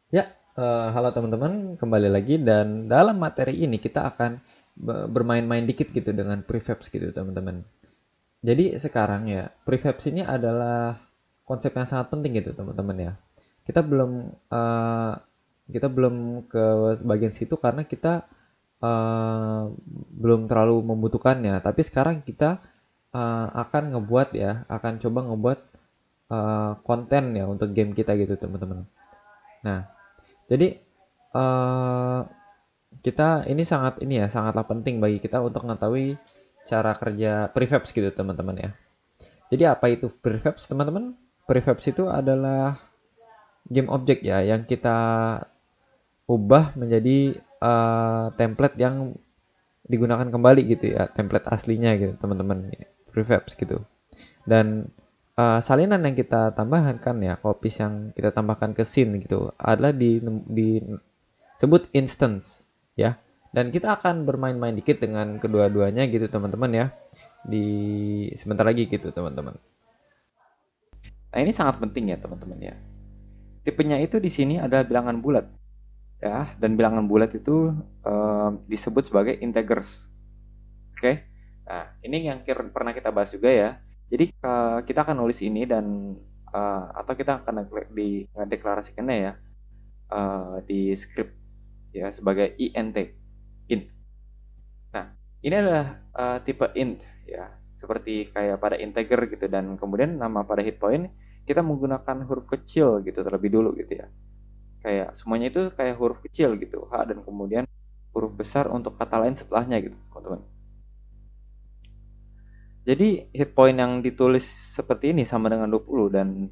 Ya, halo teman-teman, kembali lagi dan dalam materi ini kita akan bermain-main dikit gitu dengan prefabs gitu teman-teman. Jadi sekarang ya, prefabs ini adalah konsep yang sangat penting gitu teman-teman ya. Kita belum eh, kita belum ke bagian situ karena kita belum terlalu membutuhkannya. Tapi sekarang kita akan ngebuat ya, akan coba ngebuat konten ya untuk game kita gitu teman-teman. Nah, jadi eh kita ini sangat ini ya sangatlah penting bagi kita untuk mengetahui cara kerja prefabs gitu teman-teman ya. Jadi apa itu prefabs teman-teman? Prefabs itu adalah game object ya yang kita ubah menjadi template yang digunakan kembali gitu ya, template aslinya gitu teman-teman. Prefabs gitu. Dan salinan yang kita tambahkan ya, copies yang kita tambahkan ke scene gitu adalah disebut instance ya. Dan kita akan bermain-main dikit dengan kedua-duanya gitu teman-teman ya. Di sebentar lagi gitu teman-teman. Nah, ini sangat penting ya teman-teman ya. Tipenya itu di sini adalah bilangan bulat ya, dan bilangan bulat itu disebut sebagai integers. Oke. Nah, ini yang pernah kita bahas juga ya. Jadi kita akan nulis ini dan atau kita akan deklarasikannya ya di script ya sebagai int int. Nah, ini adalah tipe int ya, seperti kayak pada integer gitu dan kemudian nama pada hit point kita menggunakan huruf kecil gitu terlebih dulu gitu ya. Kayak semuanya itu kayak huruf kecil gitu, H dan kemudian huruf besar untuk kata lain setelahnya gitu, teman-teman. Jadi hit point yang ditulis seperti ini sama dengan 20 dan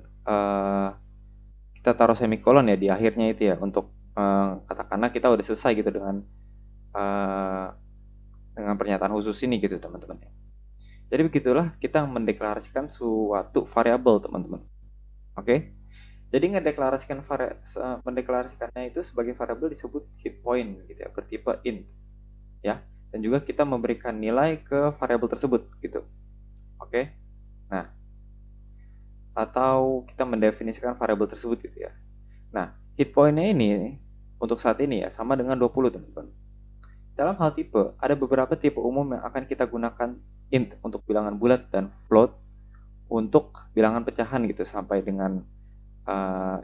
kita taruh semikolon ya di akhirnya itu ya untuk katakanlah kita udah selesai gitu uh, dengan pernyataan khusus ini gitu teman-teman. Jadi begitulah kita mendeklarasikan suatu variabel teman-teman. Oke. Jadi mendeklarasikannya itu sebagai variabel disebut hit point gitu ya, bertipe int ya. Dan juga kita memberikan nilai ke variabel tersebut gitu. Oke. Nah, atau kita mendefinisikan variabel tersebut gitu ya. Nah, hit point-nya ini untuk saat ini ya sama dengan 20 teman-teman. Dalam hal tipe, ada beberapa tipe umum yang akan kita gunakan int untuk bilangan bulat dan float untuk bilangan pecahan gitu sampai dengan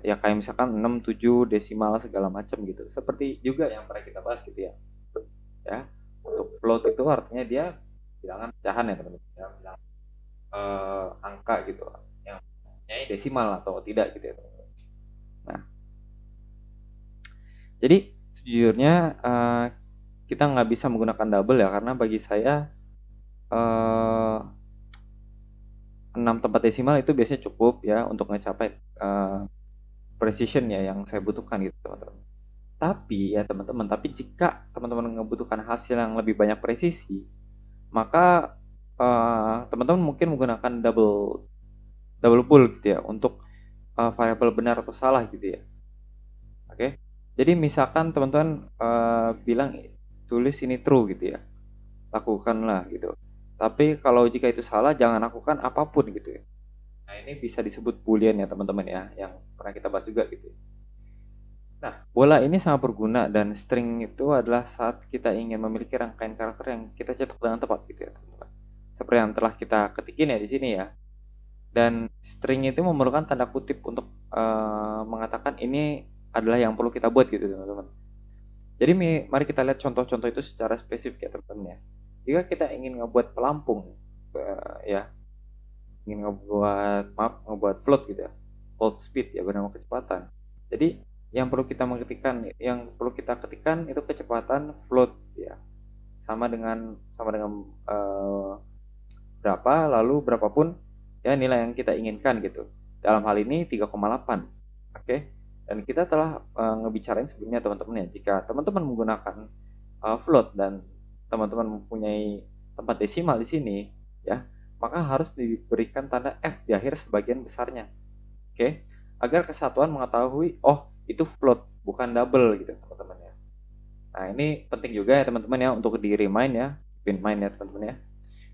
ya kayak misalkan 6, 7, desimal segala macam gitu. Seperti juga yang pernah kita bahas gitu ya. Ya, untuk float itu artinya dia bilangan pecahan ya teman-teman. Ya, bilangan angka gitu yang mempunyai desimal atau tidak gitu ya teman-teman. Nah, jadi sejujurnya kita nggak bisa menggunakan double ya karena bagi saya 6 tempat desimal itu biasanya cukup ya untuk mencapai precision ya yang saya butuhkan gitu teman-teman. Tapi ya teman-teman, tapi jika teman-teman membutuhkan hasil yang lebih banyak presisi, maka teman-teman mungkin menggunakan double double bool gitu ya untuk variabel benar atau salah gitu ya. Oke. Jadi misalkan teman-teman bilang tulis ini true gitu ya. Lakukanlah gitu. Tapi kalau jika itu salah jangan lakukan apapun gitu ya. Nah, ini bisa disebut boolean ya teman-teman ya, yang pernah kita bahas juga gitu. Nah, bola ini sangat berguna dan string itu adalah saat kita ingin memiliki rangkaian karakter yang kita cetak dengan tepat gitu ya teman-teman. Seperti yang telah kita ketikin ya di sini ya. Dan string itu memerlukan tanda kutip untuk mengatakan ini adalah yang perlu kita buat gitu teman-teman. Jadi mari kita lihat contoh-contoh itu secara spesifik ya teman-teman ya. Jika kita ingin ngebuat pelampung, ya ingin ngebuat float gitu ya, float speed ya bernama kecepatan. Jadi yang perlu kita ketikkan itu kecepatan float ya, sama dengan berapa lalu berapapun ya nilai yang kita inginkan gitu. Dalam hal ini 3,8. Oke. Dan kita telah ngebicarain sebelumnya teman-teman ya, jika teman-teman menggunakan float dan teman-teman mempunyai tempat desimal di sini ya, maka harus diberikan tanda F di akhir sebagian besarnya. Oke. Agar kesatuan mengetahui oh itu float bukan double gitu teman-teman ya. Nah, ini penting juga ya teman-teman ya untuk di remind ya, pin mind ya teman-teman ya.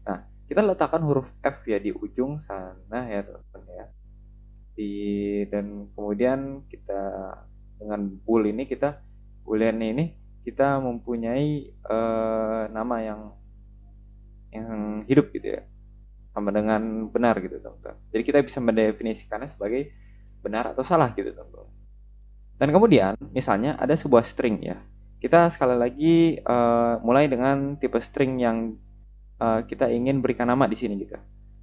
Nah, kita letakkan huruf F ya di ujung sana ya teman-teman ya. Dan kemudian kita dengan boolean ini kita mempunyai nama yang hidup gitu ya, sama dengan benar gitu teman-teman. Jadi kita bisa mendefinisikannya sebagai benar atau salah gitu teman-teman. Dan kemudian misalnya ada sebuah string ya. Kita sekali lagi mulai dengan tipe string yang kita ingin berikan nama di sini gitu.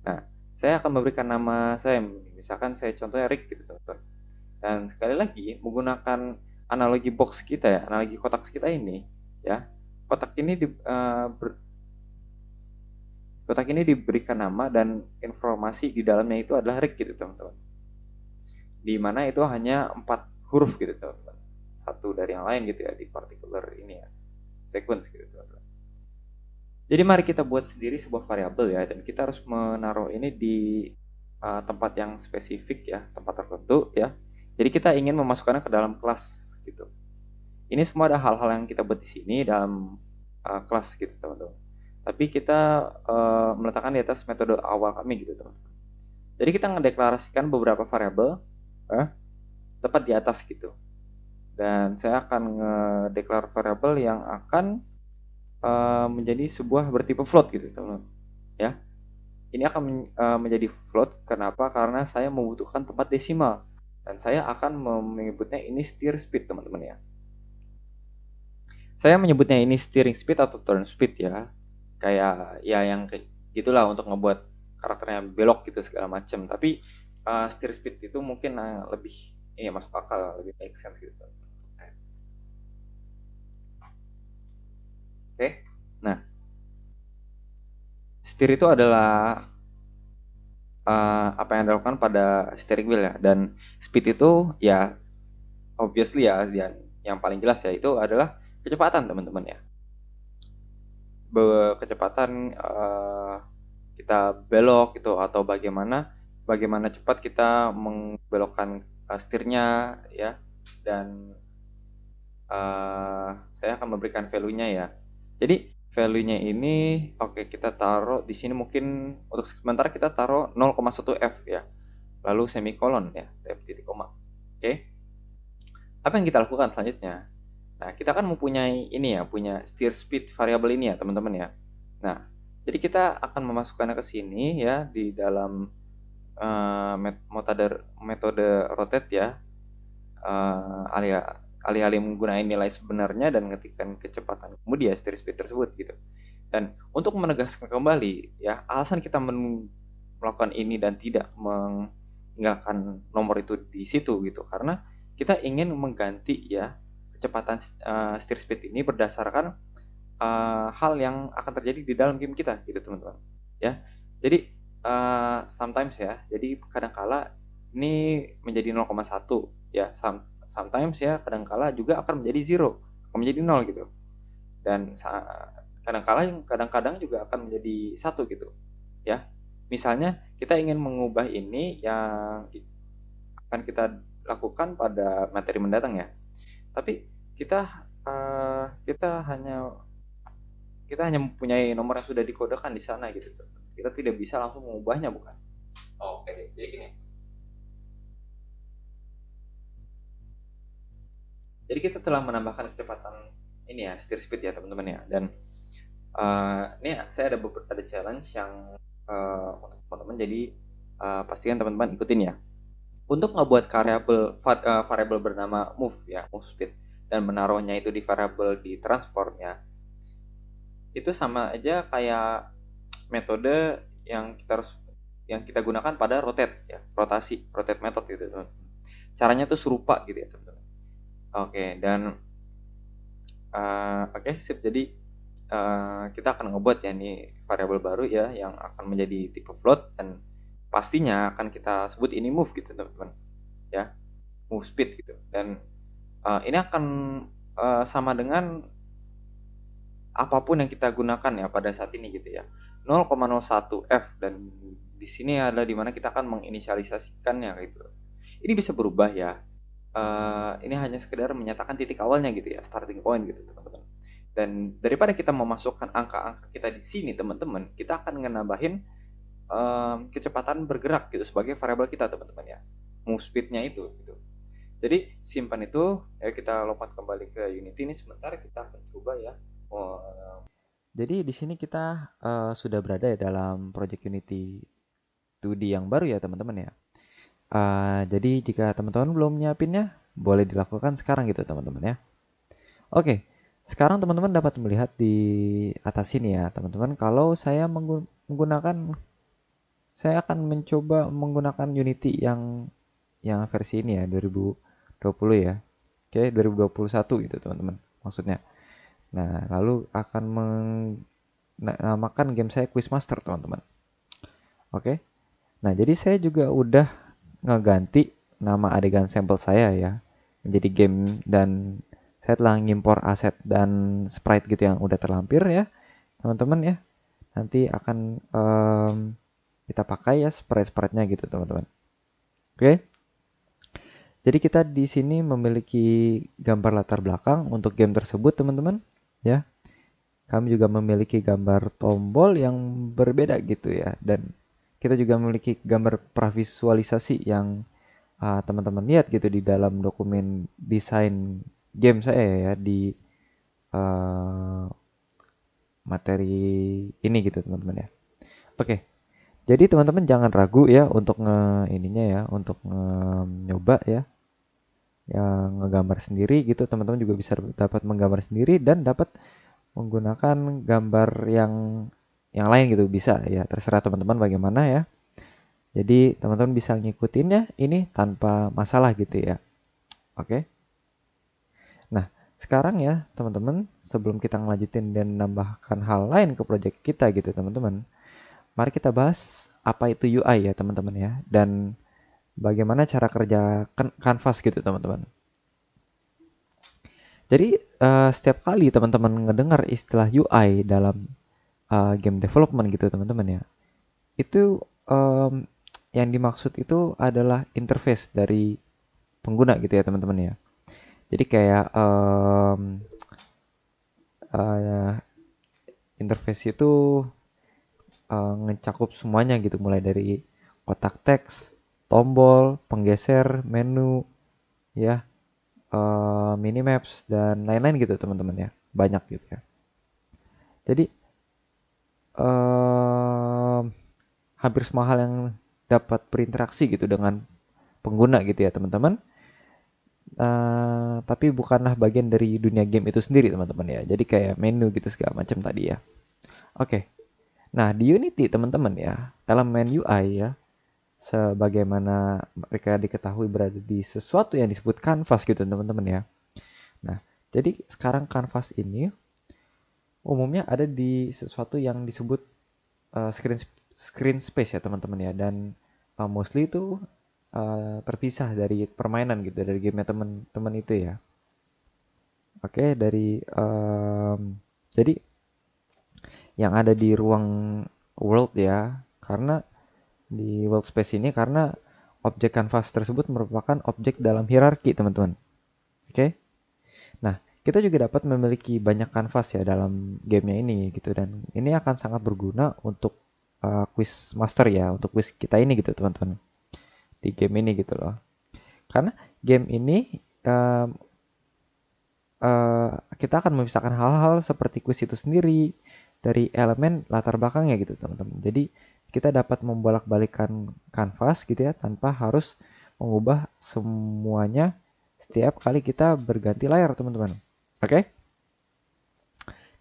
Nah, saya akan memberikan nama saya, misalkan saya contohnya Rick gitu teman-teman. Dan sekali lagi menggunakan analogi box kita ya, analogi kotak kita ini ya. Kotak ini kotak ini diberikan nama dan informasi di dalamnya itu adalah Rick gitu teman-teman. Di mana itu hanya 4 huruf gitu teman-teman. Satu dari yang lain gitu ya di particular ini ya, sequence gitu teman-teman. Jadi mari kita buat sendiri sebuah variabel ya, dan kita harus menaruh ini di tempat yang spesifik ya, tempat tertentu ya. Jadi kita ingin memasukkannya ke dalam kelas gitu. Ini semua ada hal-hal yang kita buat di sini dalam kelas gitu teman-teman. Tapi kita meletakkan di atas metode awal kami gitu teman-teman. Jadi kita ngedeklarasikan beberapa variabel tepat di atas gitu. Dan saya akan ngedeklar variabel yang akan menjadi sebuah bertipe float gitu teman-teman ya. Ini akan menjadi float. Kenapa? Karena saya membutuhkan tempat desimal dan saya akan menyebutnya ini steer speed teman-teman ya. Saya menyebutnya ini steering speed atau turn speed ya, kayak ya yang gitulah untuk ngebuat karakternya belok gitu segala macam. Tapi steer speed itu mungkin lebih ini masuk akal, lebih make sense gitu. Oke. Nah, steer itu adalah apa yang dilakukan pada steering wheel ya, dan speed itu ya obviously ya, yang paling jelas ya itu adalah kecepatan teman-teman ya. Kecepatan kita belok gitu, atau bagaimana cepat kita membelokkan setirnya ya. Dan saya akan memberikan value-nya ya. Jadi value-nya ini oke, kita taruh di sini, mungkin untuk sementara kita taruh 0,1 F ya. Lalu semikolon ya, F titik koma. Oke. Apa yang kita lakukan selanjutnya? Nah, kita kan mempunyai ini ya, punya steer speed variable ini ya, teman-teman ya. Nah, jadi kita akan memasukkannya ke sini ya di dalam metode rotate ya. Alih-alih menggunakan nilai sebenarnya dan ngetikkan kecepatan kemudian steer speed tersebut gitu. Dan untuk menegaskan kembali ya, alasan kita melakukan ini dan tidak meninggalkan nomor itu di situ gitu, karena kita ingin mengganti ya kecepatan steer speed ini berdasarkan hal yang akan terjadi di dalam game kita gitu teman-teman ya. Jadi sometimes ya, jadi kadangkala ini menjadi 0,1 ya, sometimes ya kadangkala juga akan menjadi 0, akan menjadi 0 gitu. Dan kadang-kadang juga akan menjadi 1 gitu ya. Misalnya kita ingin mengubah ini yang akan kita lakukan pada materi mendatang ya. Tapi kita hanya mempunyai nomor yang sudah dikodekan di sana gitu. Kita tidak bisa langsung mengubahnya, bukan? Oke deh, jadi gini. Jadi kita telah menambahkan kecepatan ini ya, steer speed ya teman-teman ya. Dan ini saya ada challenge yang untuk teman-teman, jadi pastikan teman-teman ikutin ya. Untuk ngebuat variabel bernama move ya, move speed, dan menaruhnya itu di variabel di transform ya, itu sama aja kayak metode yang kita gunakan pada rotate ya, rotate method gitu teman. Caranya tuh serupa gitu ya teman-teman. Oke, dan oke sip. Jadi kita akan ngebuat ya ini variabel baru ya yang akan menjadi tipe float, dan pastinya akan kita sebut ini move gitu teman-teman ya, move speed gitu. Dan ini akan sama dengan apapun yang kita gunakan ya pada saat ini gitu ya, 0,01 F, dan di sini adalah dimana kita akan menginisialisasikannya gitu. Ini bisa berubah ya. Ini hanya sekedar menyatakan titik awalnya gitu ya, starting point gitu teman-teman. Dan daripada kita memasukkan angka-angka kita di sini teman-teman, kita akan nambahin kecepatan bergerak gitu sebagai variabel kita teman-teman ya, move speednya itu gitu. Jadi simpan itu, ya kita lompat kembali ke Unity ini sebentar, kita akan coba ya. Oh, jadi di sini kita sudah berada ya dalam project Unity 2D yang baru ya teman-teman ya. Jadi jika teman-teman belum nyiapinnya, boleh dilakukan sekarang gitu teman-teman ya. Oke, sekarang teman-teman dapat melihat di atas sini ya teman-teman. Kalau saya menggunakan, saya akan mencoba menggunakan Unity yang versi ini ya 2020 ya. Oke, 2021 gitu teman-teman maksudnya. Nah, lalu akan menamakan game saya Quizmaster teman-teman. Oke. Nah, jadi saya juga udah ngeganti nama adegan sampel saya ya menjadi game, dan saya telah ngimpor aset dan sprite gitu yang udah terlampir ya teman-teman ya. Nanti akan kita pakai ya sprite-sprite-nya gitu teman-teman. Oke. Jadi kita di sini memiliki gambar latar belakang untuk game tersebut teman-teman ya. Kami juga memiliki gambar tombol yang berbeda gitu ya, dan kita juga memiliki gambar pravisualisasi yang teman-teman lihat gitu di dalam dokumen desain game saya ya di uh, materi ini gitu teman-teman ya. Oke, jadi teman-teman jangan ragu ya untuk ininya ya, untuk nyoba ya, yang ngegambar sendiri gitu. Teman-teman juga bisa dapat menggambar sendiri dan dapat menggunakan gambar yang lain gitu, bisa ya, terserah teman-teman bagaimana ya. Jadi teman-teman bisa ngikutinnya ini tanpa masalah gitu ya. Oke. Nah, sekarang ya teman-teman, sebelum kita ngelanjutin dan nambahkan hal lain ke project kita gitu teman-teman, mari kita bahas apa itu UI ya teman-teman ya, dan bagaimana cara kerja canvas gitu teman-teman. Jadi setiap kali teman-teman ngedengar istilah UI dalam game development gitu teman-teman ya, itu yang dimaksud itu adalah interface dari pengguna gitu ya teman-teman ya. Jadi kayak uh, interface itu ngecakup semuanya gitu, mulai dari kotak teks, tombol, penggeser, menu, ya, minimaps dan lain-lain gitu teman-teman ya, banyak gitu ya. Jadi um, hampir semua hal yang dapat berinteraksi gitu dengan pengguna gitu ya teman-teman. Tapi bukanlah bagian dari dunia game itu sendiri teman-teman ya. Jadi kayak menu gitu segala macam tadi ya. Oke. Nah, di Unity teman-teman ya, elemen UI ya, sebagaimana mereka diketahui berada di sesuatu yang disebut canvas gitu teman-teman ya. Nah, jadi sekarang canvas ini umumnya ada di sesuatu yang disebut screen space ya teman-teman ya, dan mostly itu terpisah dari permainan gitu, dari gamenya teman-teman itu ya. Oke, dari jadi yang ada di ruang world ya, karena di world space ini, karena objek canvas tersebut merupakan objek dalam hierarki teman-teman. Oke. Nah, kita juga dapat memiliki banyak kanvas ya dalam gamenya ini gitu, dan ini akan sangat berguna untuk quiz master ya, untuk quiz kita ini gitu teman-teman, di game ini gitu loh. Karena game ini um, kita akan memisahkan hal-hal seperti quiz itu sendiri dari elemen latar belakangnya gitu teman-teman. Jadi kita dapat membolak-balikan kanvas gitu ya, tanpa harus mengubah semuanya setiap kali kita berganti layar teman-teman. Oke?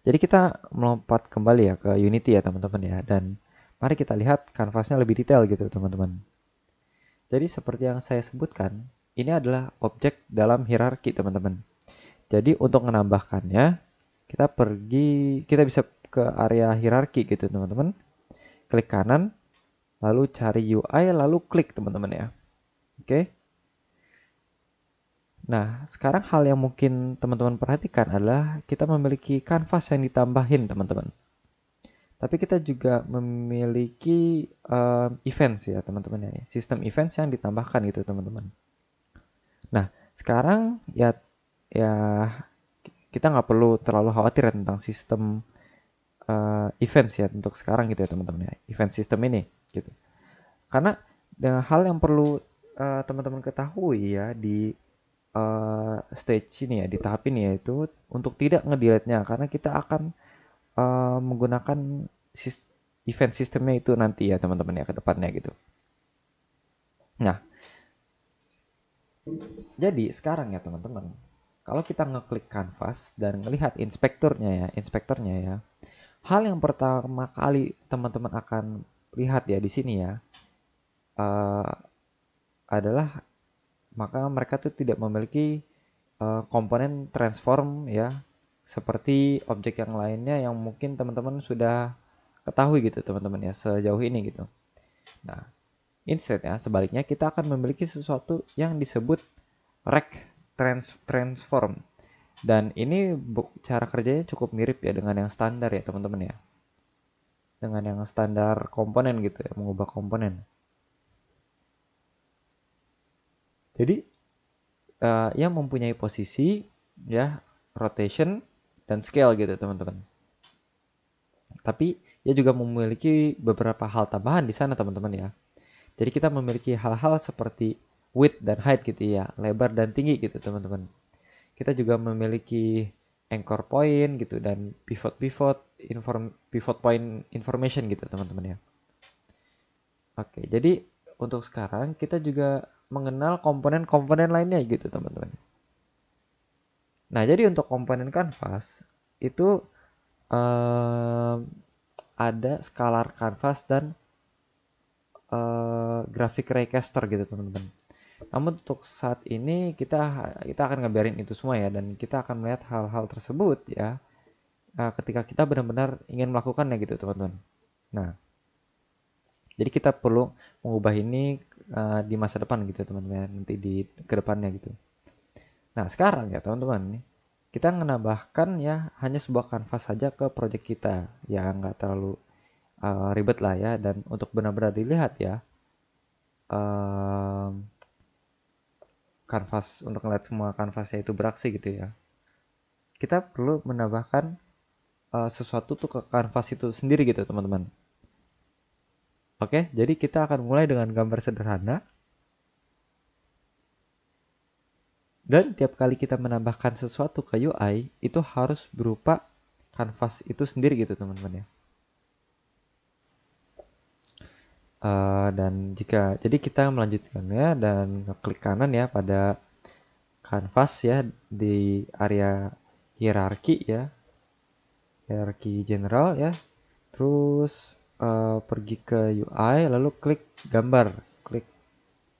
Jadi kita melompat kembali ya ke Unity ya teman-teman ya, dan mari kita lihat kanvasnya lebih detail gitu teman-teman. Jadi seperti yang saya sebutkan, ini adalah objek dalam hierarki teman-teman. Jadi untuk menambahkannya, kita bisa ke area hierarki gitu teman-teman. Klik kanan, lalu cari UI, lalu klik teman-teman ya. Oke. Nah, sekarang hal yang mungkin teman-teman perhatikan adalah kita memiliki kanvas yang ditambahin teman-teman. Tapi kita juga memiliki events ya teman-teman ya. Sistem events yang ditambahkan gitu teman-teman. Nah, sekarang ya kita nggak perlu terlalu khawatir ya tentang sistem events ya untuk sekarang gitu ya teman-teman ya. Event sistem ini gitu. Karena hal yang perlu teman-teman ketahui ya, di stage ini ya, di tahap ini yaitu untuk tidak nge-delete-nya karena kita akan menggunakan event sistemnya itu nanti ya teman-teman ya ke depannya gitu. Nah, jadi sekarang ya teman-teman, kalau kita ngeklik canvas dan melihat inspektornya ya, hal yang pertama kali teman-teman akan lihat ya di sini ya, uh, adalah maka mereka tuh tidak memiliki komponen transform ya, seperti objek yang lainnya yang mungkin teman-teman sudah ketahui gitu teman-teman ya sejauh ini gitu. Nah, instead ya sebaliknya kita akan memiliki sesuatu yang disebut rect transform. Dan ini cara kerjanya cukup mirip ya dengan yang standar ya teman-teman ya. Dengan yang standar komponen gitu ya, mengubah komponen. Jadi yang mempunyai posisi ya, rotation dan scale gitu teman-teman. Tapi ia juga memiliki beberapa hal tambahan di sana teman-teman ya. Jadi kita memiliki hal-hal seperti width dan height gitu ya, lebar dan tinggi gitu teman-teman. Kita juga memiliki anchor point gitu dan pivot point information gitu teman-teman ya. Oke, jadi untuk sekarang kita juga mengenal komponen-komponen lainnya gitu teman-teman. Nah, jadi untuk komponen canvas itu um, ada scalar canvas dan graphic raycaster gitu teman-teman. Namun untuk saat ini kita akan ngebiarin itu semua ya, dan kita akan melihat hal-hal tersebut ya ketika kita benar-benar ingin melakukannya gitu teman-teman. Nah, jadi kita perlu mengubah ini di masa depan gitu teman-teman, nanti di kedepannya gitu. Nah sekarang ya teman-teman, kita menambahkan ya hanya sebuah kanvas saja ke project kita, ya nggak terlalu ribet lah ya, dan untuk benar-benar dilihat ya kanvas, untuk ngeliat semua kanvasnya itu beraksi gitu ya, kita perlu menambahkan sesuatu tuh ke kanvas itu sendiri gitu teman-teman. Oke, jadi kita akan mulai dengan gambar sederhana. Dan tiap kali kita menambahkan sesuatu ke UI, itu harus berupa kanvas itu sendiri gitu teman-teman ya. Dan jika jadi kita melanjutkannya dan klik kanan ya pada kanvas ya di area hierarki ya, hierarki general ya. Terus pergi ke UI lalu klik gambar, klik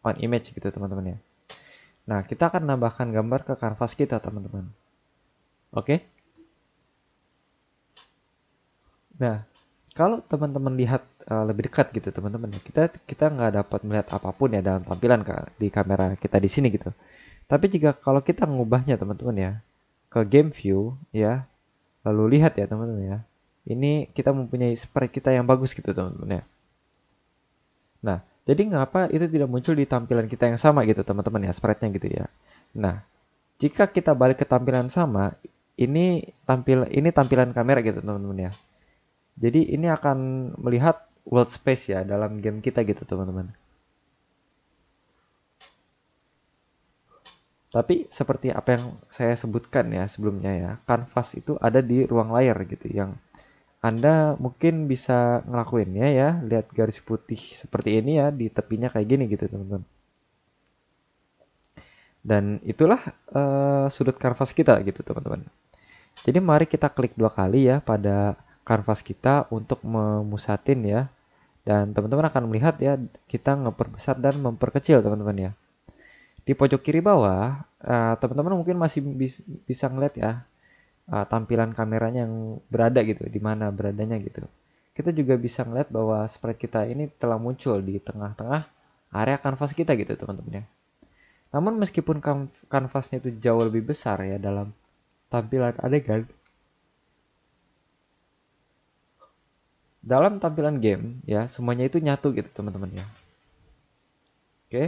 on image gitu teman-teman ya. Nah, kita akan nambahkan gambar ke kanvas kita teman-teman. Oke? Nah, kalau teman-teman lihat lebih dekat gitu teman-teman ya, kita nggak dapat melihat apapun ya dalam tampilan di kamera kita di sini gitu. Tapi jika kalau kita mengubahnya teman-teman ya ke game view ya, lalu lihat ya teman-teman ya, ini kita mempunyai sprite kita yang bagus gitu teman-teman ya. Nah, jadi ngapa itu tidak muncul di tampilan kita yang sama gitu teman-teman ya, sprite-nya gitu ya. Nah, jika kita balik ke tampilan sama, ini tampilan kamera gitu teman-teman ya. Jadi ini akan melihat world space ya dalam game kita gitu teman-teman. Tapi seperti apa yang saya sebutkan ya sebelumnya ya, kanvas itu ada di ruang layar gitu yang Anda mungkin bisa ngelakuinnya ya, lihat garis putih seperti ini ya di tepinya kayak gini gitu teman-teman. Dan itulah sudut kanvas kita gitu teman-teman. Jadi mari kita klik 2 kali ya pada kanvas kita untuk memusatin ya. Dan teman-teman akan melihat ya kita ngeperbesar dan memperkecil teman-teman ya. Di pojok kiri bawah, teman-teman mungkin masih bisa ngeliat ya tampilan kameranya yang berada gitu, di mana beradanya gitu. Kita juga bisa ngeliat bahwa sprite kita ini telah muncul di tengah-tengah area kanvas kita gitu teman-teman ya. Namun meskipun kanvasnya itu jauh lebih besar ya dalam tampilan adegan, dalam tampilan game ya semuanya itu nyatu gitu teman-teman ya. Oke.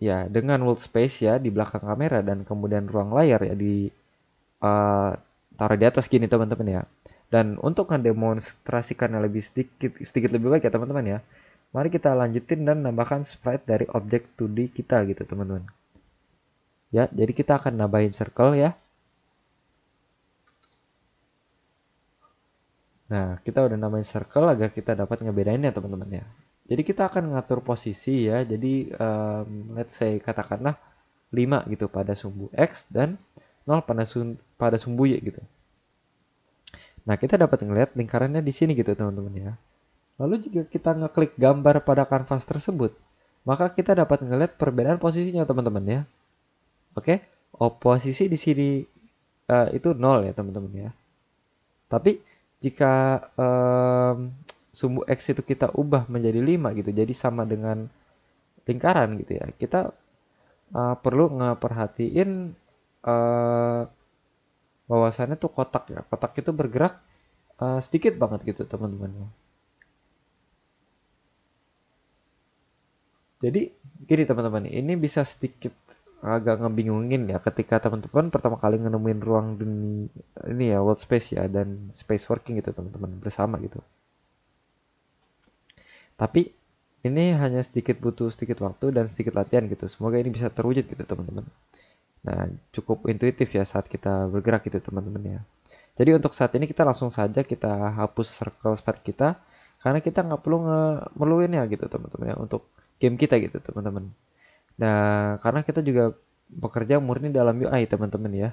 Ya, dengan world space ya di belakang kamera dan kemudian ruang layar ya di uh, taruh di atas gini teman-teman ya. Dan untuk mendemonstrasikannya lebih sedikit lebih baik ya teman-teman ya. Mari kita lanjutin dan nambahkan sprite dari objek 2D kita gitu teman-teman. ya. Jadi kita akan nambahin circle ya. Nah, kita udah nambahin circle agar kita dapat ngebedain ya teman-teman ya. Jadi kita akan ngatur posisi ya. Jadi let's say katakanlah 5 gitu pada sumbu X dan 0 pada sumbu Y gitu. Nah, kita dapat ngeliat lingkarannya di sini gitu teman-teman ya. Lalu jika kita ngeklik gambar pada kanvas tersebut, maka kita dapat ngeliat perbedaan posisinya teman-teman ya. Oke, posisi di sini itu 0 ya teman-teman ya. Tapi jika sumbu X itu kita ubah menjadi 5 gitu, jadi sama dengan lingkaran gitu ya, kita perlu ngeperhatiin uh, bahwasannya tuh kotak ya. Kotak itu bergerak sedikit banget gitu teman-teman. Jadi gini teman-teman, ini bisa sedikit agak ngebingungin ya ketika teman-teman pertama kali nemuin ruang dunia ini ya, world space ya, dan space working gitu teman-teman bersama gitu. Tapi ini hanya sedikit butuh sedikit waktu dan sedikit latihan gitu. Semoga ini bisa terwujud gitu teman-teman. Nah, cukup intuitif ya saat kita bergerak gitu teman-teman ya. Jadi untuk saat ini kita langsung saja kita hapus circle spot kita karena kita nggak perlu ngemerluin ya gitu teman-teman ya untuk game kita gitu teman-teman. Nah, karena kita juga bekerja murni dalam UI teman-teman ya.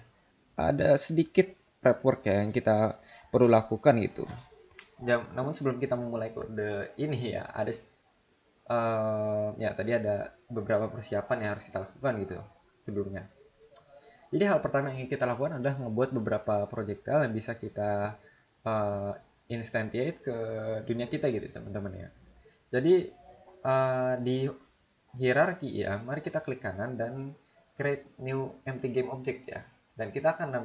Ada sedikit prep work ya yang kita perlu lakukan gitu. Namun sebelum kita memulai kode ini ya, ada ya tadi ada beberapa persiapan yang harus kita lakukan gitu sebelumnya. Jadi hal pertama yang ingin kita lakukan adalah membuat beberapa projectile yang bisa kita uh, instantiate ke dunia kita gitu teman-teman ya. Jadi di hierarki ya, mari kita klik kanan dan create new empty game object ya. Dan kita akan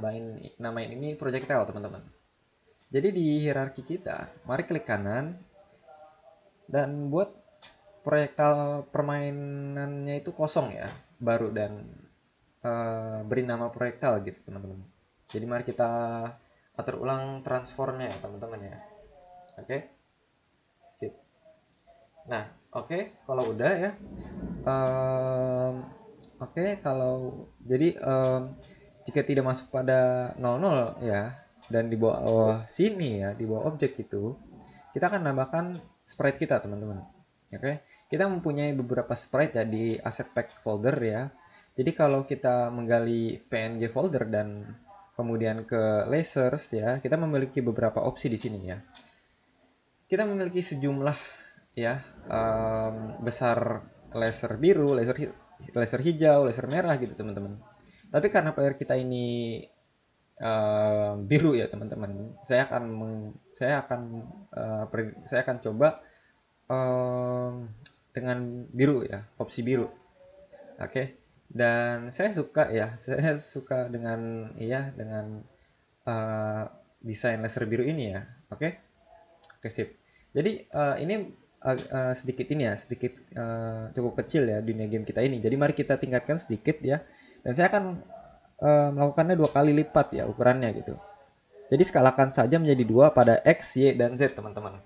namain ini projectile teman-teman. Jadi di hierarki kita, mari klik kanan dan buat proyektil permainannya itu kosong ya, baru, dan beri nama proyektil gitu teman-teman. Jadi mari kita atur ulang transformnya ya teman-teman ya. Oke, sip. Nah, oke, kalau udah ya, oke, kalau jadi jika tidak masuk pada 00 ya, dan di bawah sini ya, di bawah objek itu, kita akan nambahkan sprite kita teman-teman. Oke, kita mempunyai beberapa sprite ya di asset pack folder ya. Jadi kalau kita menggali PNG folder dan kemudian ke lasers ya, kita memiliki beberapa opsi di sini ya. Kita memiliki sejumlah ya besar laser biru, laser hijau, laser merah gitu teman-teman. Tapi karena player kita ini biru ya teman-teman, saya akan coba dengan biru ya, opsi biru. Oke. Dan saya suka dengan dengan uh, desain laser biru ini ya. Oke. Oke, sip. Jadi ini sedikit ini ya, sedikit cukup kecil ya dunia game kita ini. Jadi mari kita tingkatkan sedikit ya. Dan saya akan melakukannya 2 kali lipat ya ukurannya gitu. Jadi skalakan saja menjadi 2 pada X, Y, dan Z teman-teman.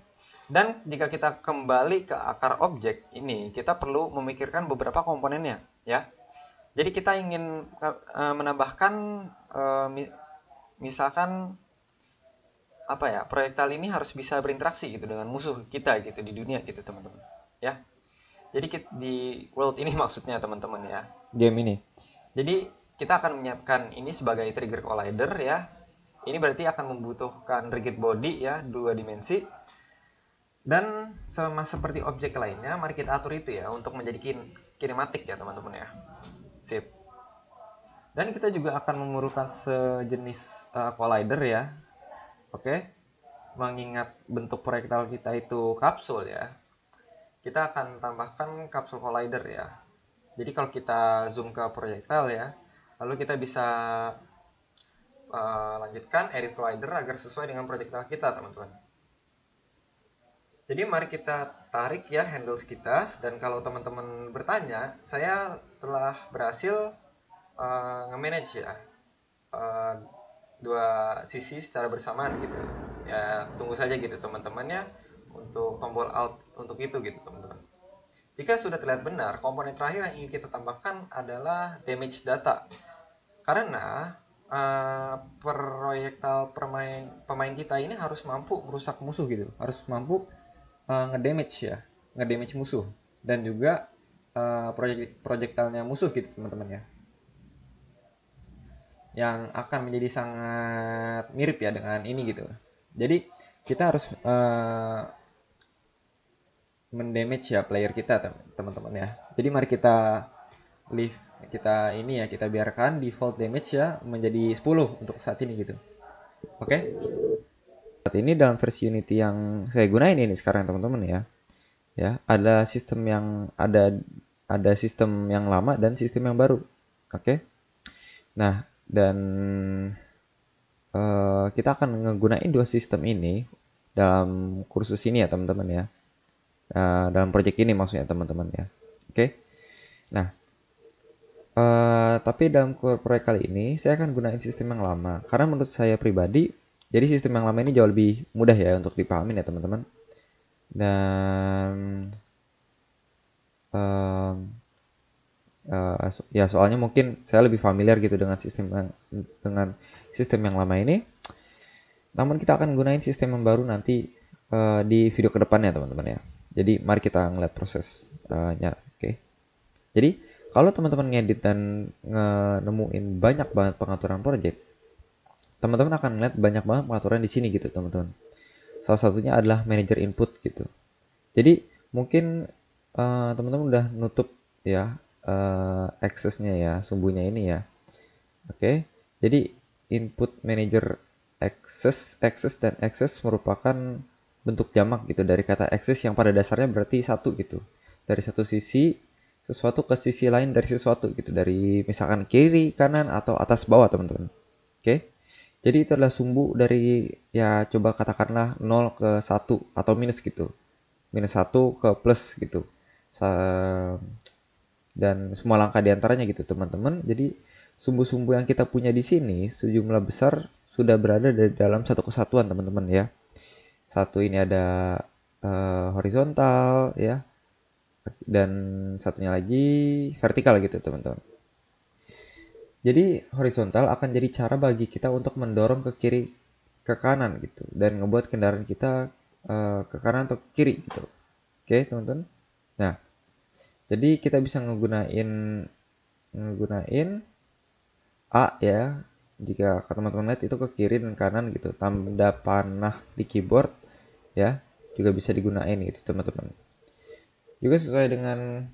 Dan jika kita kembali ke akar objek ini, kita perlu memikirkan beberapa komponennya ya. Jadi kita ingin menambahkan misalkan apa ya, proyektil ini harus bisa berinteraksi gitu dengan musuh kita gitu di dunia gitu teman-teman ya. Jadi di world ini maksudnya teman-teman ya, game ini. Jadi kita akan menyiapkan ini sebagai trigger collider ya. Ini berarti akan membutuhkan rigid body ya, 2 dimensi. Dan sama seperti objek lainnya, mari kita atur itu ya untuk menjadi kinematik ya teman-teman ya. Sip. Dan kita juga akan memerlukan sejenis collider ya. Oke. Mengingat bentuk proyektil kita itu kapsul ya, kita akan tambahkan kapsul collider ya. Jadi kalau kita zoom ke proyektil ya, lalu kita bisa lanjutkan edit collider agar sesuai dengan proyektil kita teman-teman. Jadi mari kita tarik ya handles kita, dan kalau teman-teman bertanya, saya telah berhasil nge-manage ya dua sisi secara bersamaan gitu. Ya tunggu saja gitu teman-temannya untuk tombol alt untuk itu gitu teman-teman. Jika sudah terlihat benar, komponen terakhir yang ingin kita tambahkan adalah damage data. Karena proyektil pemain kita ini harus mampu merusak musuh gitu, harus mampu ngedamage ya, ngedamage musuh dan juga proyektilnya musuh gitu teman-teman ya, yang akan menjadi sangat mirip ya dengan ini gitu. Jadi kita harus mendamage ya player kita teman-teman ya. Jadi mari kita leave, kita ini ya, kita biarkan default damage ya menjadi 10 untuk saat ini gitu. Oke. Saat ini dalam versi Unity yang saya gunain ini sekarang teman-teman ya. Ya, ada sistem yang lama dan sistem yang baru. Oke. Nah, dan kita akan menggunakan dua sistem ini dalam kursus ini ya teman-teman ya. Dalam project ini maksudnya teman-teman ya. Oke. Nah, tapi dalam proyek kali ini saya akan gunain sistem yang lama karena menurut saya pribadi, jadi sistem yang lama ini jauh lebih mudah ya untuk dipahami ya teman-teman. Dan em, ya soalnya mungkin saya lebih familiar gitu dengan sistem yang lama ini. Namun kita akan gunain sistem yang baru nanti di video kedepannya teman-teman ya. Jadi mari kita ngeliat prosesnya. Oke. Jadi kalau teman-teman ngedit dan nemuin banyak banget pengaturan project, teman-teman akan ngeliat banyak banget pengaturan di sini gitu teman-teman. Salah satunya adalah manager input gitu. Jadi mungkin teman-teman udah nutup ya aksesnya ya, sumbunya ini ya. Oke. Jadi input manager access dan access merupakan bentuk jamak gitu dari kata access yang pada dasarnya berarti satu gitu. Dari satu sisi sesuatu ke sisi lain dari sesuatu gitu. Dari misalkan kiri, kanan atau atas bawah teman-teman. Oke. Jadi itu adalah sumbu dari ya coba katakanlah 0 ke 1 atau minus gitu. Minus 1 ke plus gitu. Dan semua langkah diantaranya gitu teman-teman. Jadi sumbu-sumbu yang kita punya di sini sejumlah besar sudah berada di dalam satu kesatuan teman-teman ya. Satu ini ada horizontal ya, dan satunya lagi vertikal gitu teman-teman. Jadi horizontal akan jadi cara bagi kita untuk mendorong ke kiri ke kanan gitu dan ngebuat kendaraan kita ke kanan atau ke kiri gitu. Oke teman-teman. Nah jadi kita bisa ngegunain A ya, jika teman-teman lihat itu ke kiri dan kanan gitu. Tanda panah di keyboard ya juga bisa digunain gitu teman-teman. Juga sesuai dengan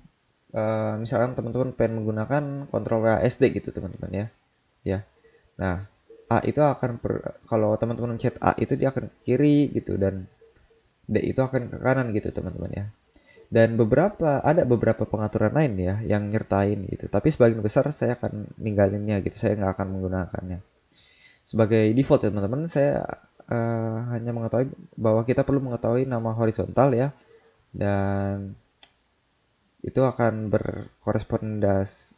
misalkan teman-teman pengen menggunakan kontrol WASD gitu teman-teman ya. Ya. Nah, A itu kalau teman-teman mencet A itu dia akan ke kiri gitu dan D itu akan ke kanan gitu teman-teman ya. Dan ada beberapa pengaturan lain ya yang nyertain gitu. Tapi sebagian besar saya akan ninggalinnya gitu. Saya nggak akan menggunakannya. Sebagai default ya teman-teman, saya hanya mengetahui bahwa kita perlu mengetahui nama horizontal ya. Dan itu akan berkorespondasi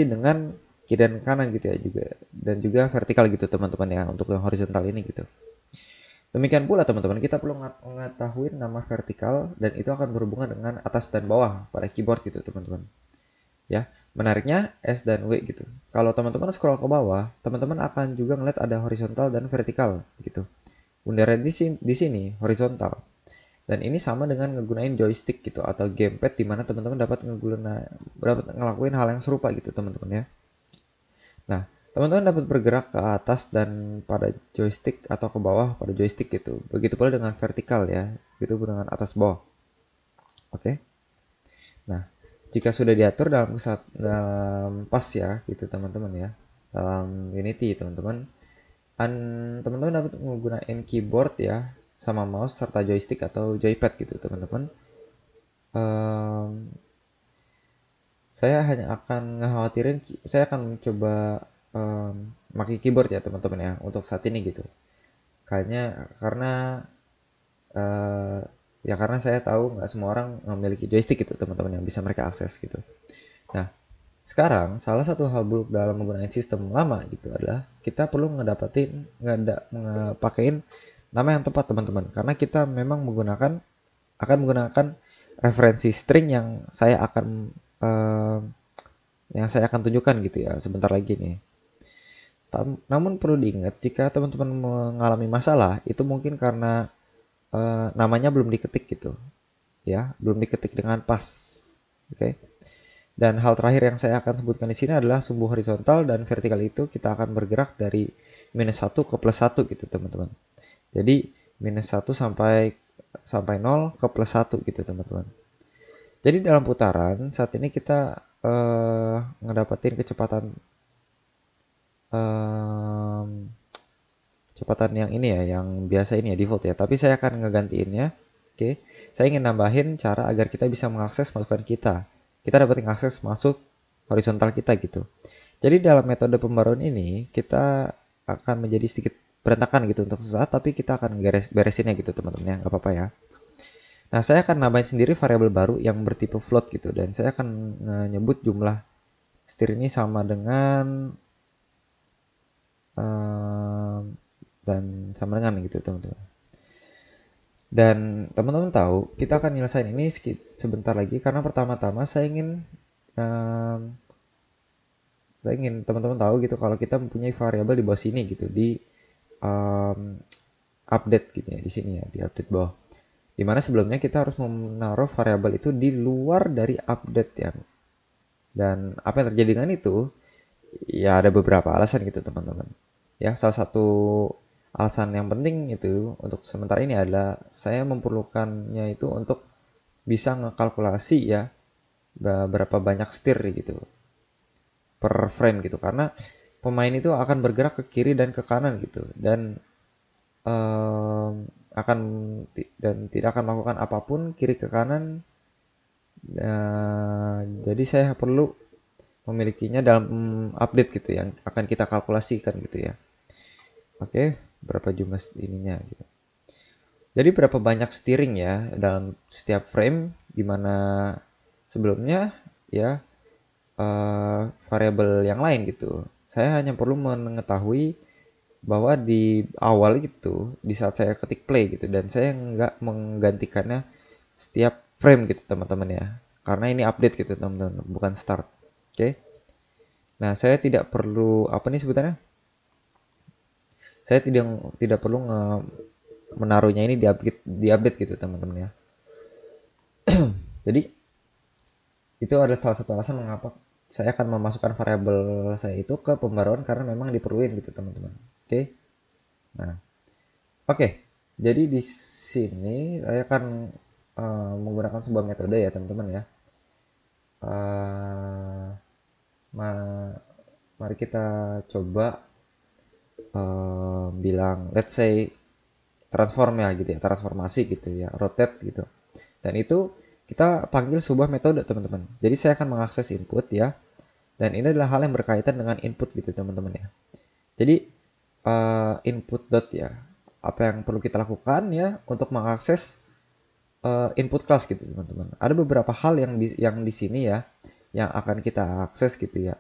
dengan kiri dan kanan gitu ya juga. Dan juga vertikal gitu teman-teman ya untuk yang horizontal ini gitu. Demikian pula teman-teman, kita perlu mengetahui nama vertikal dan itu akan berhubungan dengan atas dan bawah pada keyboard gitu teman-teman. Ya, menariknya S dan W gitu. Kalau teman-teman scroll ke bawah, teman-teman akan juga ngeliat ada horizontal dan vertikal gitu. Bundaran di sini horizontal. Dan ini sama dengan ngegunain joystick gitu atau gamepad di mana teman-teman dapat ngelakuin hal yang serupa gitu teman-teman ya. Nah, teman-teman dapat bergerak ke atas dan pada joystick atau ke bawah pada joystick gitu. Begitu pula dengan vertikal ya, begitu pula dengan atas bawah. Oke. Nah, jika sudah diatur dalam pas ya gitu teman-teman ya. Dalam Unity teman-teman, teman-teman dapat menggunakan keyboard ya sama mouse serta joystick atau joypad gitu teman-teman. Saya hanya akan saya akan mencoba pakai keyboard ya teman-teman ya untuk saat ini gitu. Karena uh, ya karena saya tahu nggak semua orang memiliki joystick gitu teman-teman yang bisa mereka akses gitu. Nah sekarang salah satu hal buruk dalam menggunakan sistem lama gitu adalah kita perlu ngepakein nama yang tepat teman-teman karena kita memang menggunakan akan menggunakan referensi string eh, yang saya akan tunjukkan gitu ya sebentar lagi nih. Namun perlu diingat jika teman-teman mengalami masalah itu mungkin karena namanya belum diketik gitu ya, belum diketik dengan pas. Oke. Dan hal terakhir yang saya akan sebutkan di sini adalah sumbu horizontal dan vertikal itu kita akan bergerak dari -1 ke +1 gitu teman-teman. Jadi -1 sampai sampai 0 ke +1 gitu teman-teman. Jadi dalam putaran saat ini kita ngedapetin eh, kecepatan yang ini ya, yang biasa ini ya default ya. Tapi saya akan ngegantiinnya. Oke, saya ingin nambahin cara agar kita bisa mengakses masukan kita. Kita dapat mengakses masuk horizontal kita gitu. Jadi dalam metode pembaruan ini kita akan menjadi sedikit berantakan gitu untuk sesaat, tapi kita akan beresinnya gitu teman-teman ya, nggak apa-apa ya. Nah, saya akan nambahin sendiri variabel baru yang bertipe float gitu, dan saya akan nyebut jumlah setir ini sama dengan eh, dan sama dengan gitu teman-teman. Dan teman-teman tahu kita akan nyelesain ini sebentar lagi karena pertama-tama eh, saya ingin teman-teman tahu gitu kalau kita mempunyai variabel di bawah sini gitu di um, update gitu ya di sini ya di update bawah. Dimana sebelumnya kita harus menaruh variabel itu di luar dari update ya. Dan apa yang terjadi dengan itu? Ya ada beberapa alasan gitu teman-teman. Ya salah satu alasan yang penting itu untuk sementara ini adalah saya memerlukannya itu untuk bisa ngekalkulasi ya berapa banyak setir gitu per frame gitu karena pemain itu akan bergerak ke kiri dan ke kanan gitu dan akan dan tidak akan melakukan apapun kiri ke kanan. Jadi saya perlu memilikinya dalam update gitu yang akan kita kalkulasikan gitu ya. Oke, berapa jumlah ininya gitu. Jadi berapa banyak steering ya dalam setiap frame gimana sebelumnya ya variabel yang lain gitu. Saya hanya perlu mengetahui bahwa di awal gitu, di saat saya ketik play gitu, dan saya nggak menggantikannya setiap frame gitu teman-teman ya. Karena ini update gitu teman-teman, bukan start. Oke. Nah, saya tidak perlu apa nih sebutannya? Saya tidak perlu menaruhnya ini di update gitu teman-teman ya. Jadi itu adalah salah satu alasan mengapa saya akan memasukkan variabel saya itu ke pembaruan karena memang diperluin gitu teman-teman. Oke. Nah, oke. Jadi di sini saya akan menggunakan sebuah metode ya teman-teman ya. Uh, ma- Mari kita coba bilang let's say transform ya gitu ya, transformasi gitu ya, rotate gitu. Dan itu kita panggil sebuah metode teman-teman. Jadi saya akan mengakses input ya. Dan ini adalah hal yang berkaitan dengan input gitu teman-teman ya. Jadi input dot ya. Apa yang perlu kita lakukan ya untuk mengakses input class gitu teman-teman. Ada beberapa hal yang di sini ya yang akan kita akses gitu ya.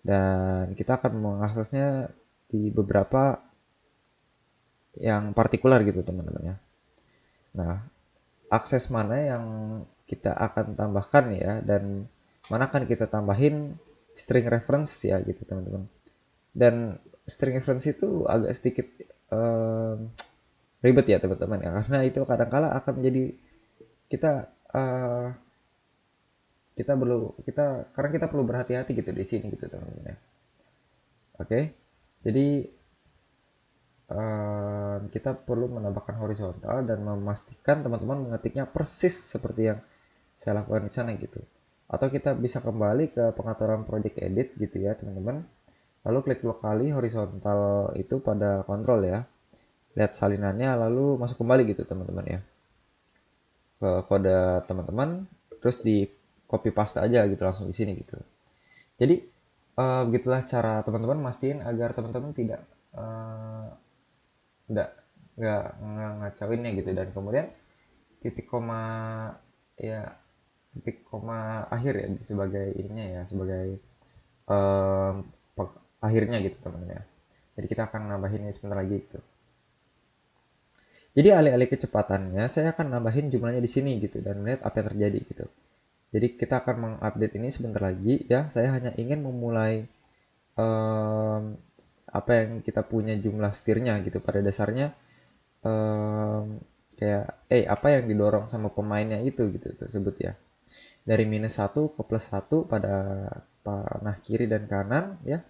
Dan kita akan mengaksesnya di beberapa yang partikular gitu teman-teman ya. Nah, akses mana yang kita akan tambahkan ya dan mana akan kita tambahin string reference ya gitu teman-teman. Dan string reference itu agak sedikit um, ribet ya teman-teman ya karena itu kadang-kala akan menjadi kita uh, kita karena kita perlu berhati-hati gitu di sini gitu teman-teman ya. Oke. Jadi kita perlu menambahkan horizontal dan memastikan teman-teman mengetiknya persis seperti yang saya lakukan di sana gitu. Atau kita bisa kembali ke pengaturan project edit gitu ya teman-teman. Lalu klik dua kali horizontal itu pada kontrol ya. Lihat salinannya lalu masuk kembali gitu teman-teman ya. Ke kode teman-teman terus di copy paste aja gitu langsung di sini gitu. Jadi begitulah cara teman-teman mastiin agar teman-teman uh, tidak nggak ngacauinnya gitu dan kemudian titik koma ya titik koma akhir ya sebagai ininya ya sebagai um, akhirnya gitu teman-teman ya. Jadi kita akan nambahin ini sebentar lagi gitu. Jadi alih-alih kecepatannya, saya akan nambahin jumlahnya di sini gitu dan lihat apa yang terjadi gitu. Jadi kita akan mengupdate ini sebentar lagi ya. Saya hanya ingin memulai em, apa yang kita punya jumlah setirnya gitu. Pada dasarnya kayak apa yang didorong sama pemainnya itu gitu tersebut ya. Dari -1 ke +1 pada panah kiri dan kanan ya.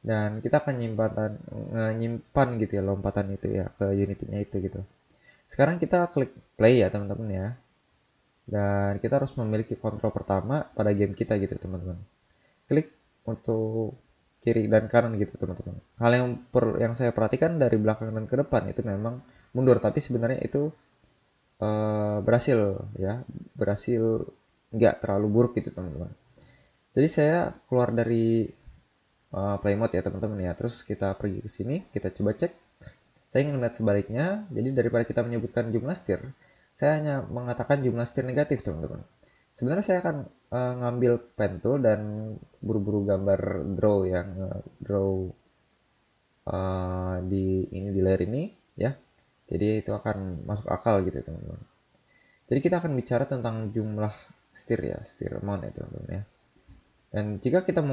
Dan kita akan nyimpan gitu ya lompatan itu ya ke unitnya itu gitu. Sekarang kita klik play ya teman-teman ya. Dan kita harus memiliki kontrol pertama pada game kita gitu teman-teman. Klik untuk kiri dan kanan gitu teman-teman. Hal yang saya perhatikan dari belakang dan ke depan itu memang mundur, tapi sebenarnya itu berhasil ya, berhasil nggak terlalu buruk gitu teman-teman. Jadi saya keluar dari play mode ya teman-teman ya. Terus kita pergi ke sini, kita coba cek. Saya ingin melihat sebaliknya. Jadi daripada kita menyebutkan jumlah setir, saya hanya mengatakan jumlah setir negatif teman-teman. Sebenarnya saya akan ngambil pen tool dan buru-buru gambar draw yang draw di layer ini ya. Jadi itu akan masuk akal gitu teman-teman. Jadi kita akan bicara tentang jumlah setir ya, setir amount ya teman-teman ya. Dan jika kita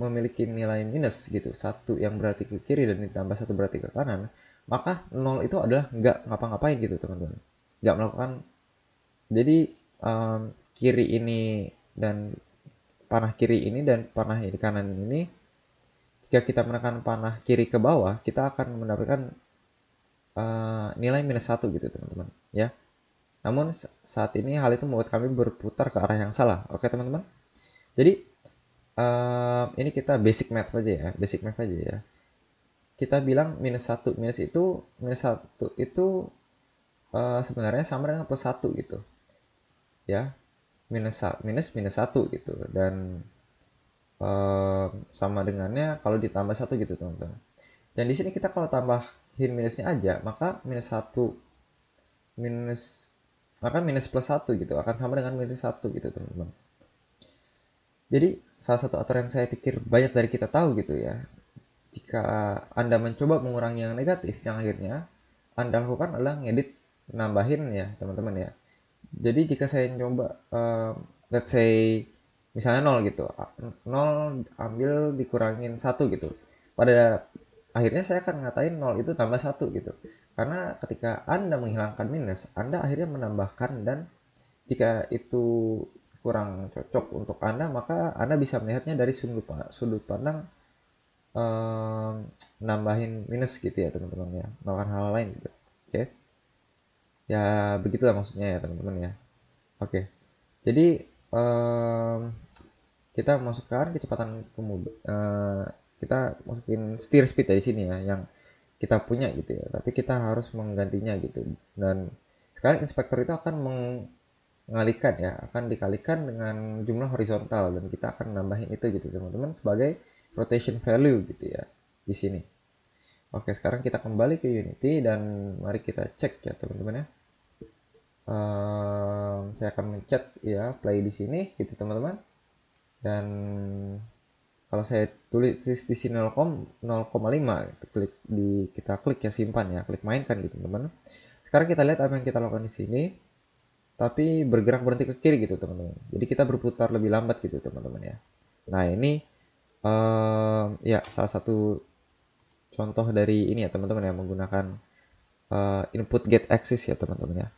memiliki nilai minus gitu, satu yang berarti ke kiri dan ditambah satu berarti ke kanan, maka nol itu adalah nggak ngapa-ngapain gitu teman-teman. Nggak melakukan, jadi kiri ini dan panah kiri ini dan panah di kanan ini, jika kita menekan panah kiri ke bawah, kita akan mendapatkan nilai -1 gitu teman-teman ya. Namun saat ini hal itu membuat kami berputar ke arah yang salah. Oke teman-teman. Jadi ini kita basic math aja ya, basic math aja ya. Kita bilang -1, minus satu itu sebenarnya sama dengan +1 gitu ya. Minus 1 gitu, dan sama dengannya kalau ditambah 1 gitu teman-teman. Dan di sini kita kalau tambahin minusnya aja, maka -1 minus maka minus +1 gitu akan sama dengan -1 gitu teman-teman. Jadi salah satu aturan yang saya pikir banyak dari kita tahu gitu ya, jika Anda mencoba mengurangi yang negatif, yang akhirnya Anda lakukan adalah ngedit, nambahin ya teman-teman ya. Jadi jika saya coba let's say misalnya 0 gitu, 0 ambil dikurangin 1 gitu, pada akhirnya saya akan ngatain 0 itu tambah 1 gitu. Karena ketika Anda menghilangkan minus, Anda akhirnya menambahkan, dan jika itu kurang cocok untuk Anda, maka Anda bisa melihatnya dari sudut pandang um, nambahin minus gitu ya teman-teman ya, melakukan hal lain gitu. Oke, ya begitulah maksudnya ya teman-teman ya. Oke, jadi kita masukkan kecepatan kita masukin steer speed dari sini ya, yang kita punya gitu ya, tapi kita harus menggantinya gitu. Dan sekarang inspektor itu akan mengalihkan ya, akan dikalikan dengan jumlah horizontal, dan kita akan nambahin itu gitu teman-teman sebagai rotation value gitu ya di sini. Oke, sekarang kita kembali ke Unity dan mari kita cek ya teman-teman ya. Saya akan mencet ya play di sini gitu teman-teman. Dan kalau saya tulis di sini 0,5, kita klik ya simpan ya, klik mainkan gitu teman-teman. Sekarang kita lihat apa yang kita lakukan di sini, tapi bergerak berhenti ke kiri gitu teman-teman. Jadi kita berputar lebih lambat gitu teman-teman ya. Nah ini ya salah satu contoh dari ini ya teman-teman ya, menggunakan input get axis ya teman-teman ya.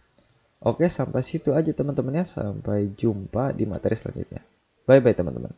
Oke, sampai situ aja teman-teman ya. Sampai jumpa di materi selanjutnya. Bye bye teman-teman.